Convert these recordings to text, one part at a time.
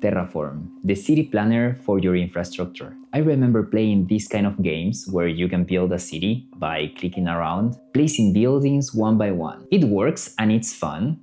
Terraform, the city planner for your infrastructure. I remember playing these kind of games where you can build a city by clicking around, placing buildings one by one. It works and it's fun,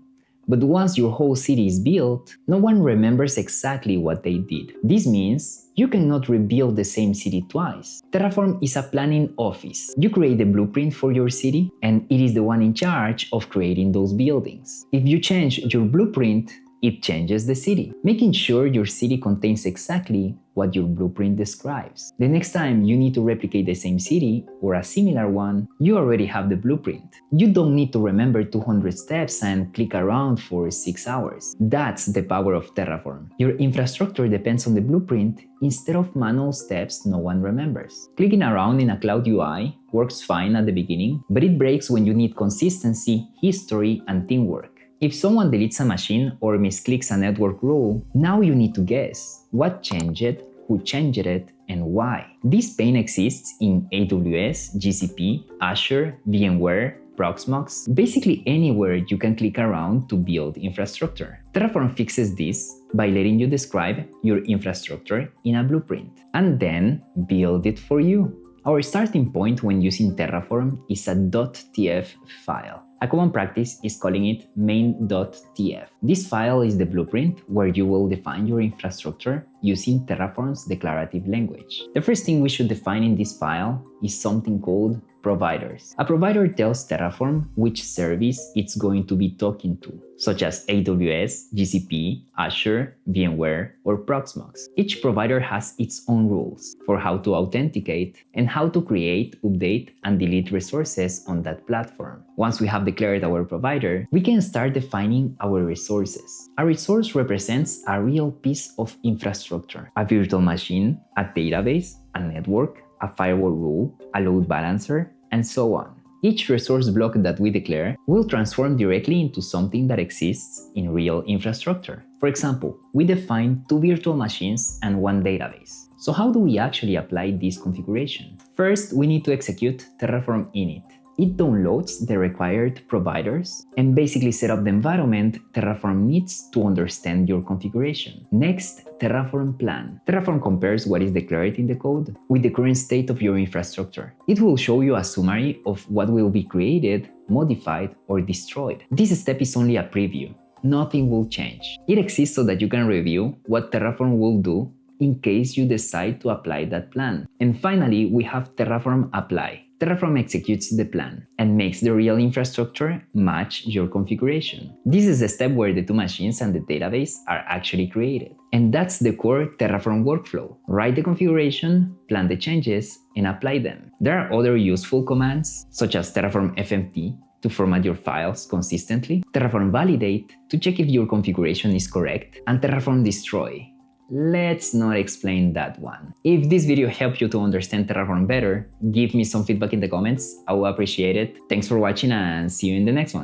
but once your whole city is built, no one remembers exactly what they did. This means you cannot rebuild the same city twice. Terraform is a planning office. You create the blueprint for your city, and it is the one in charge of creating those buildings. If you change your blueprint, it changes the city, making sure your city contains exactly what your blueprint describes. The next time you need to replicate the same city or a similar one, you already have the blueprint. You don't need to remember 200 steps and click around for 6 hours. That's the power of Terraform. Your infrastructure depends on the blueprint instead of manual steps no one remembers. Clicking around in a cloud UI works fine at the beginning, but it breaks when you need consistency, history, and teamwork. If someone deletes a machine or misclicks a network rule, now you need to guess what changed, who changed it, and why. This pain exists in AWS, GCP, Azure, VMware, Proxmox, basically anywhere you can click around to build infrastructure. Terraform fixes this by letting you describe your infrastructure in a blueprint and then build it for you. Our starting point when using Terraform is a .tf file. A common practice is calling it main.tf. This file is the blueprint where you will define your infrastructure using Terraform's declarative language. The first thing we should define in this file is something called providers. A provider tells Terraform which service it's going to be talking to, such as AWS, GCP, Azure, VMware, or Proxmox. Each provider has its own rules for how to authenticate and how to create, update, and delete resources on that platform. Once we have declared our provider, we can start defining our resources. A resource represents a real piece of infrastructure: a virtual machine, a database, a network, a firewall rule, a load balancer, and so on. Each resource block that we declare will transform directly into something that exists in real infrastructure. For example, we define 2 virtual machines and 1 database. So how do we actually apply this configuration? First, we need to execute Terraform init. It downloads the required providers and basically set up the environment Terraform needs to understand your configuration. Next, Terraform plan. Terraform compares what is declared in the code with the current state of your infrastructure. It will show you a summary of what will be created, modified, or destroyed. This step is only a preview. Nothing will change. It exists so that you can review what Terraform will do in case you decide to apply that plan. And finally, we have Terraform apply. Terraform executes the plan and makes the real infrastructure match your configuration. This is the step where the 2 machines and the database are actually created. And that's the core Terraform workflow. Write the configuration, plan the changes, and apply them. There are other useful commands, such as Terraform fmt to format your files consistently, Terraform validate to check if your configuration is correct, and Terraform destroy. Let's not explain that one. If this video helped you to understand Terraform better, give me some feedback in the comments. I will appreciate it. Thanks for watching and see you in the next one.